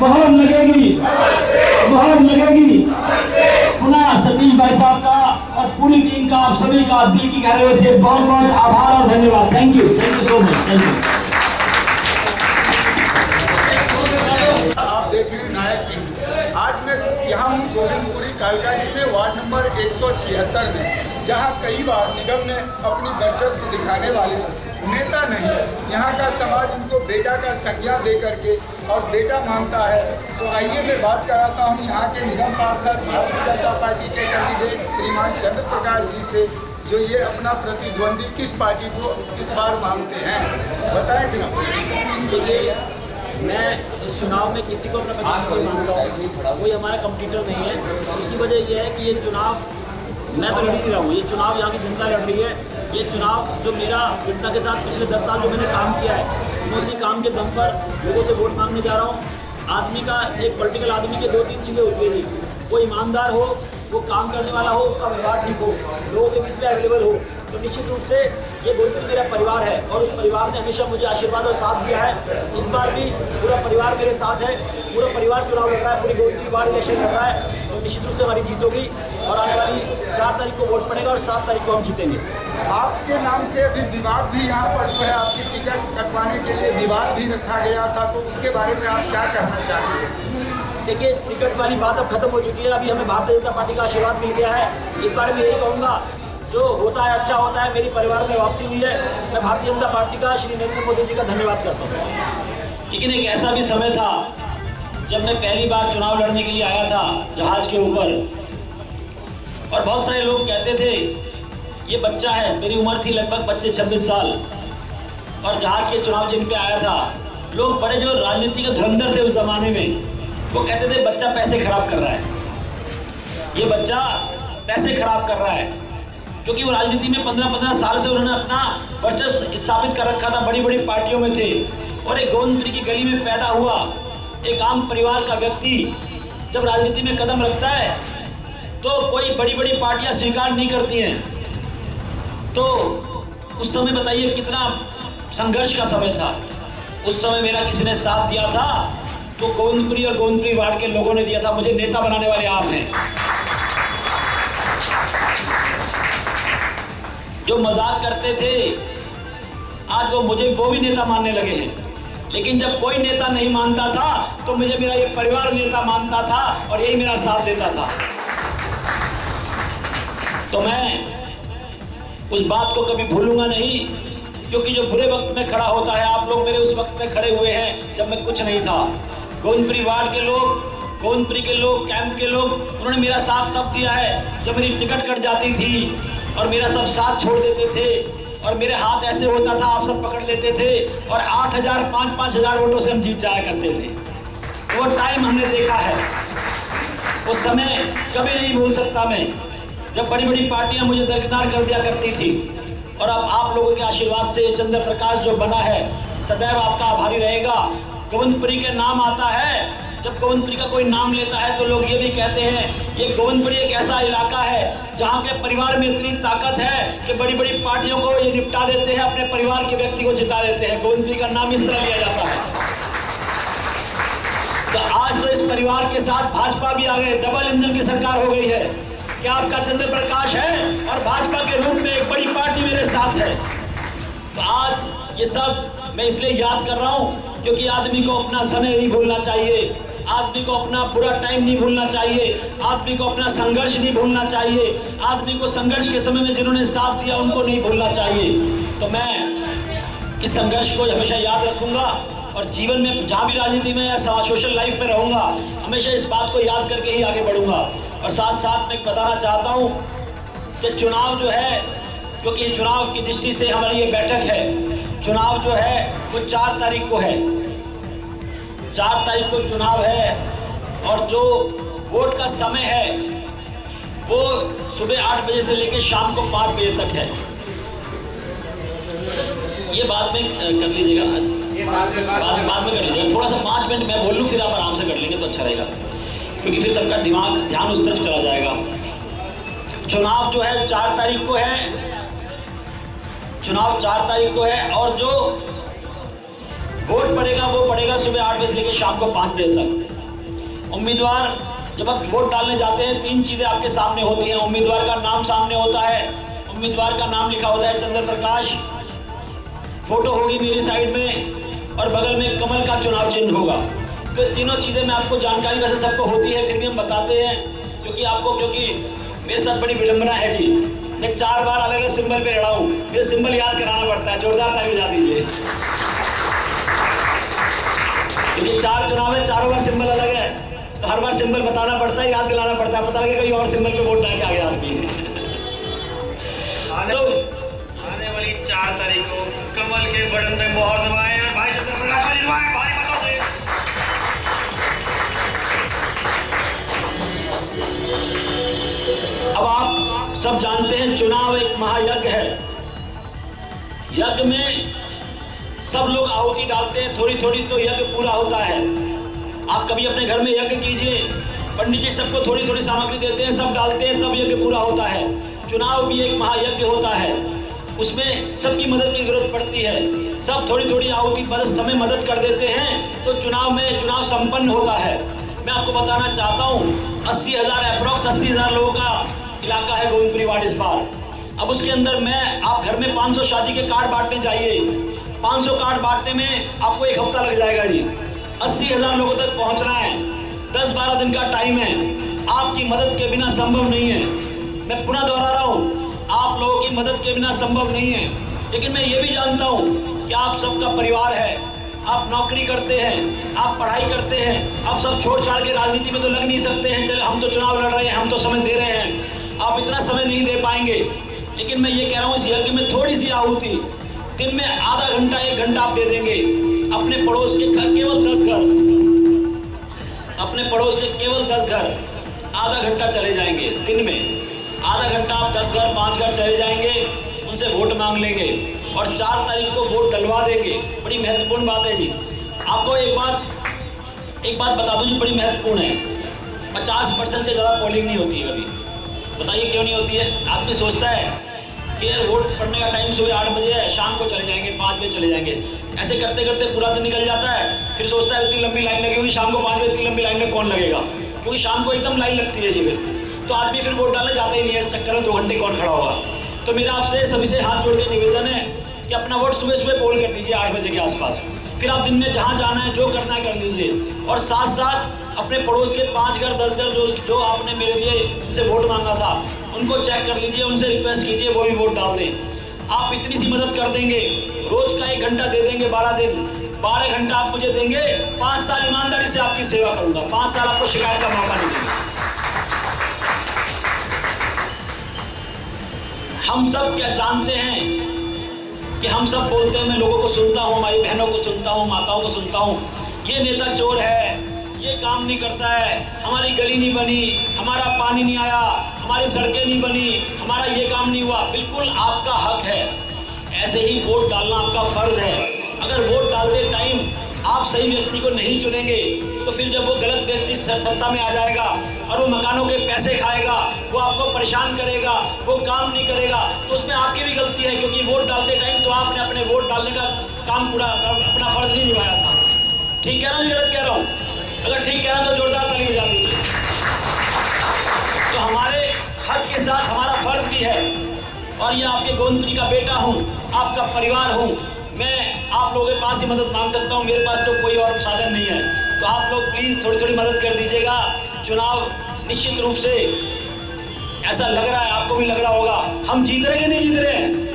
मोहर लगेगी, मोहर लगेगी। पुनः सतीश भाई साहब का और पूरी टीम का, आप सभी का दिल की गहराई से बहुत बहुत आभार और धन्यवाद। Thank you so much. Thank you. आप देख रहे नायक टीम। आज मैं यहाँ हूँ गोविंदपुरी कालका जी में वार्ड नंबर 176 में, जहाँ कई बार निगम ने अपनी वर्चस्व दिखाने वाले नेता नहीं, यहाँ का समाज इनको बेटा का संज्ञा दे करके और बेटा मानता है। तो आइए मैं बात कराता हूँ यहाँ के निगम पार्षद भारतीय जनता पार्टी के कैंडिडेट श्रीमान चंद्र प्रकाश जी से, जो ये अपना प्रतिद्वंदी किस पार्टी को इस बार मानते हैं, बताएं जनाब। देखिए, मैं इस चुनाव में किसी को अपना प्रतिद्वंदी मानता हूँ, कोई हमारा कंपटीटर नहीं है। उसकी वजह यह है कि ये चुनाव मैं तो लड़ ही नहीं रहा हूँ, ये चुनाव यहाँ की जनता लड़ रही है। ये चुनाव जो मेरा जनता के साथ पिछले 10 साल जो मैंने काम किया है, मैं उसी काम के दम पर लोगों से वोट मांगने जा रहा हूँ। आदमी का, एक पॉलिटिकल आदमी के 2-3 चीज़ें होती है। वो ईमानदार हो, वो काम करने वाला हो, उसका व्यवहार ठीक हो, लोगों के बीच में अवेलेबल हो। तो निश्चित रूप से ये गोविंदपुर मेरा परिवार है और उस परिवार ने हमेशा मुझे आशीर्वाद और साथ दिया है। इस बार भी पूरा परिवार मेरे साथ है, पूरा परिवार चुनाव लड़ रहा है, पूरी गोविंदपुर वार्ड इलेक्शन लड़ रहा है। तो निश्चित रूप से हमारी जीत होगी और आने वाली 4 तारीख को वोट पड़ेगा और 7 तारीख को हम जीतेंगे। आपके नाम से अभी विवाद भी यहाँ पर जो है, आपकी टिकट कटवाने के लिए विवाद भी रखा गया था, तो उसके बारे में आप क्या कहना चाहेंगे? देखिए, टिकट वाली बात अब खत्म हो चुकी है। अभी हमें भारतीय जनता पार्टी का आशीर्वाद मिल गया है। इस बारे में यही कहूँगा, जो होता है अच्छा होता है। मेरी परिवार में वापसी हुई है। मैं भारतीय जनता पार्टी का, श्री नरेंद्र मोदी जी का धन्यवाद करता हूँ। लेकिन एक ऐसा भी समय था जब मैं पहली बार चुनाव लड़ने के लिए आया था जहाज के ऊपर, और बहुत सारे लोग कहते थे ये बच्चा है। मेरी उम्र थी लगभग 25-26 साल और जहाज के चुनाव चिन्ह पे आया था। लोग बड़े जो राजनीति के धुरंधर थे उस जमाने में, वो कहते थे बच्चा पैसे खराब कर रहा है, ये बच्चा पैसे खराब कर रहा है। क्योंकि वो राजनीति में 15-15 साल से उन्होंने अपना वर्चस्व स्थापित कर रखा था, बड़ी बड़ी पार्टियों में थे। और एक गोविंदपुरी की गली में पैदा हुआ एक आम परिवार का व्यक्ति जब राजनीति में कदम रखता है तो कोई बड़ी बड़ी पार्टियां स्वीकार नहीं करती हैं। तो उस समय बताइए कितना संघर्ष का समय था। उस समय मेरा किसी ने साथ दिया था तो गोविंदपुरी और गोविंदपुरी वार्ड के लोगों ने दिया था। मुझे नेता बनाने वाले आप हैं। जो मजाक करते थे आज वो भी नेता मानने लगे हैं। लेकिन जब कोई नेता नहीं मानता था तो मुझे मेरा ये परिवार नेता मानता था और यही मेरा साथ देता था। तो मैं उस बात को कभी भूलूंगा नहीं, क्योंकि जो बुरे वक्त में खड़ा होता है, आप लोग मेरे उस वक्त में खड़े हुए हैं जब मैं कुछ नहीं था। गोविंदपुरी वार्ड के लोग, गोविंदपुरी के लोग, कैंप के लोग, उन्होंने मेरा साथ तब दिया है जब मेरी टिकट कट जाती थी और मेरा सब साथ छोड़ देते थे और मेरे हाथ ऐसे होता था, आप सब पकड़ लेते थे और 8,000 5-5 हज़ार वोटों से हम जीत जाया करते थे। वो टाइम हमने देखा है, वो समय कभी नहीं भूल सकता मैं, जब बड़ी बड़ी पार्टियां मुझे दरकिनार कर दिया करती थी। और अब आप लोगों के आशीर्वाद से चंद्र प्रकाश जो बना है सदैव आपका आभारी रहेगा। गोविंदपुरी के नाम आता है, जब गोविंदपुरी का कोई नाम लेता है तो लोग ये भी कहते हैं ये गोविंदपुरी एक ऐसा इलाका है जहाँ के परिवार में इतनी ताकत है कि बड़ी बड़ी पार्टियों को ये निपटा देते हैं, अपने परिवार के व्यक्ति को जिता देते हैं। गोविंदपुरी का नाम इस तरह लिया जाता है। तो आज तो इस परिवार के साथ भाजपा भी आ गए, डबल इंजन की सरकार हो गई है कि आपका चंद्र प्रकाश है और भाजपा के रूप में एक बड़ी पार्टी मेरे साथ है। तो आज ये सब मैं इसलिए याद कर रहा हूँ क्योंकि आदमी को अपना समय नहीं भूलना चाहिए, आदमी को अपना बुरा टाइम नहीं भूलना चाहिए, आदमी को अपना संघर्ष नहीं भूलना चाहिए, आदमी को संघर्ष के समय में जिन्होंने साथ दिया उनको नहीं भूलना चाहिए। तो मैं इस संघर्ष को हमेशा याद रखूंगा और जीवन में जहाँ भी राजनीति में या सोशल लाइफ में रहूँगा हमेशा इस बात को याद करके ही आगे बढ़ूँगा। और साथ साथ मैं बताना चाहता हूँ कि चुनाव जो है, क्योंकि चुनाव की दृष्टि से हमारी ये बैठक है, चुनाव जो है वो 4 तारीख को है, 4 तारीख को चुनाव है। और जो वोट का समय है वो सुबह 8 बजे से लेकर शाम को 5 बजे तक है। ये बाद में कर लीजिएगा, बाद में कर लीजिएगा। थोड़ा सा 5 मिनट मैं बोल लूँ फिर आप आराम से कर लेंगे तो अच्छा रहेगा, क्योंकि फिर सबका ध्यान उस तरफ चला जाएगा। चुनाव जो है 4 तारीख को है, चुनाव 4 तारीख को है। और जो वोट पड़ेगा वो पड़ेगा सुबह 8 बजे लेकर शाम को 5 बजे तक। उम्मीदवार जब आप वोट डालने जाते हैं 3 चीज़ें आपके सामने होती हैं। उम्मीदवार का नाम सामने होता है, उम्मीदवार का नाम लिखा होता है चंद्र प्रकाश, फोटो होगी मेरी साइड में और बगल में कमल का चुनाव चिन्ह होगा। तो तीनों चीज़ें मैं आपको जानकारी वैसे सबको होती है, फिर भी हम बताते हैं क्योंकि मेरे साथ बड़ी विडंबना है जी। मैं 4 बार अलग अलग सिंबल पे लड़ा हूँ, फिर सिंबल याद कराना पड़ता है। जोरदार ताली बजा दीजिए। क्योंकि 4 चुनाव है, चारों बार सिंबल अलग है, तो हर बार सिंबल बताना पड़ता है, याद दिलाना पड़ता है। पता लगे कहीं और सिंबल पे वोट डाल के आ गया आदमी। तो आने वाली 4 तारीख को कमल के बटन पे मोहर दबाएं और भाई चंद्र प्रकाश वाली दबाएं। भाई बताओ से अब आप सब जानते हैं चुनाव एक महायज्ञ है। यज्ञ में सब लोग आहुति डालते हैं, थोड़ी थोड़ी तो यज्ञ पूरा होता है। आप कभी अपने घर में यज्ञ कीजिए, पंडित जी सबको थोड़ी थोड़ी सामग्री देते हैं, सब डालते हैं, तब यज्ञ पूरा होता है। चुनाव भी एक महायज्ञ होता है, उसमें सबकी मदद की जरूरत पड़ती है। सब थोड़ी थोड़ी आहुति समय मदद कर देते हैं तो चुनाव संपन्न होता है। मैं आपको बताना चाहता हूँ 80,000 अप्रॉक्स 80,000 लोगों का इलाका है गोविंदपुरी वार्ड इस बार। अब उसके अंदर आप घर में 500 शादी के कार्ड बांटने चाहिए। 500 कार्ड बांटने में आपको 1 हफ्ता लग जाएगा जी। 80,000 लोगों तक पहुंचना है, 10-12 दिन का टाइम है। आपकी मदद के बिना संभव नहीं है। मैं पुनः दोहरा रहा हूँ, आप लोगों की मदद के बिना संभव नहीं है। लेकिन मैं ये भी जानता हूँ कि आप सबका परिवार है, आप नौकरी करते हैं, आप पढ़ाई करते हैं, आप सब छोड़ छाड़ के राजनीति में तो लग नहीं सकते हैं। चले हम तो चुनाव लड़ रहे हैं, हम तो समय दे रहे हैं, आप इतना समय नहीं दे पाएंगे। लेकिन मैं ये कह रहा हूँ इस यज्ञ में थोड़ी सी आहुति, दिन में आधा घंटा 1 घंटा आप दे देंगे, अपने पड़ोस के केवल 10 घर, अपने पड़ोस के केवल 10 घर आधा घंटा चले जाएंगे। दिन में आधा घंटा आप 10 घर 5 घर चले जाएंगे, उनसे वोट मांग लेंगे और 4 तारीख को वोट डलवा देंगे। बड़ी महत्वपूर्ण बात है जी। आपको एक बात बता दूं जी, बड़ी महत्वपूर्ण है। 50% से ज़्यादा पोलिंग नहीं होती है कभी। बताइए क्यों नहीं होती है? आदमी सोचता है कि यार वोट पड़ने का टाइम सुबह 8 बजे है, शाम को चले जाएंगे, 5 बजे चले जाएंगे। ऐसे करते करते पूरा दिन निकल जाता है। फिर सोचता है इतनी लंबी लाइन लगी हुई, शाम को 5 बजे इतनी लंबी लाइन में कौन लगेगा? क्योंकि शाम को एकदम लाइन लगती है जी। फिर तो आदमी फिर वोट डालने जाता ही नहीं है। इस चक्कर में 2 घंटे कौन खड़ा होगा? तो मेरा आपसे सभी से हाथ जोड़ के निवेदन है कि अपना वोट सुबह सुबह पोल कर दीजिए 8 बजे के आसपास। फिर आप दिन में जहाँ जाना है, जो करना है कर लीजिए। और साथ साथ अपने पड़ोस के 5 घर 10 घर जो आपने मेरे लिए उनसे वोट मांगा था, उनको चेक कर लीजिए, उनसे रिक्वेस्ट कीजिए वो भी वोट डाल दें। आप इतनी सी मदद कर देंगे, रोज का 1 घंटा दे देंगे, 12 दिन 12 घंटा आप मुझे देंगे, 5 साल ईमानदारी से आपकी सेवा करूंगा। 5 साल आपको शिकायत का मौका नहीं देंगे। हम सब क्या जानते हैं कि हम सब बोलते हैं, मैं लोगों को सुनता हूँ, हमारी बहनों को सुनता हूँ, माताओं को सुनता हूँ, ये नेता चोर है, ये काम नहीं करता है, हमारी गली नहीं बनी, हमारा पानी नहीं आया, हमारी सड़कें नहीं बनी, हमारा ये काम नहीं हुआ। बिल्कुल आपका हक है, ऐसे ही वोट डालना आपका फर्ज है। अगर वोट डालते टाइम आप सही व्यक्ति को नहीं चुनेंगे तो फिर जब वो गलत व्यक्ति सत्ता में आ जाएगा और वो मकानों के पैसे खाएगा, वो आपको परेशान करेगा, वो काम नहीं करेगा, तो उसमें आपकी भी गलती है। क्योंकि वोट डालते टाइम तो आपने अपने वोट डालने का काम पूरा अपना फर्ज नहीं निभाया था। ठीक कह रहा हूँ, गलत कह रहा हूँ? अगर ठीक कह रहा हूँ तो जोरदार ताली बजा दीजिए। तो हमारे हक के साथ हमारा फर्ज भी है। और ये आपके गोविंदपुरी का बेटा हूँ, आपका परिवार हूँ, मैं आप लोगों के पास ही मदद मांग सकता हूँ। मेरे पास तो कोई और साधन नहीं है। तो आप लोग प्लीज़ थोड़ी थोड़ी मदद कर दीजिएगा। चुनाव निश्चित रूप से ऐसा लग रहा है, आपको भी लग रहा होगा, हम जीत रहे हैं कि नहीं जीत रहे हैं?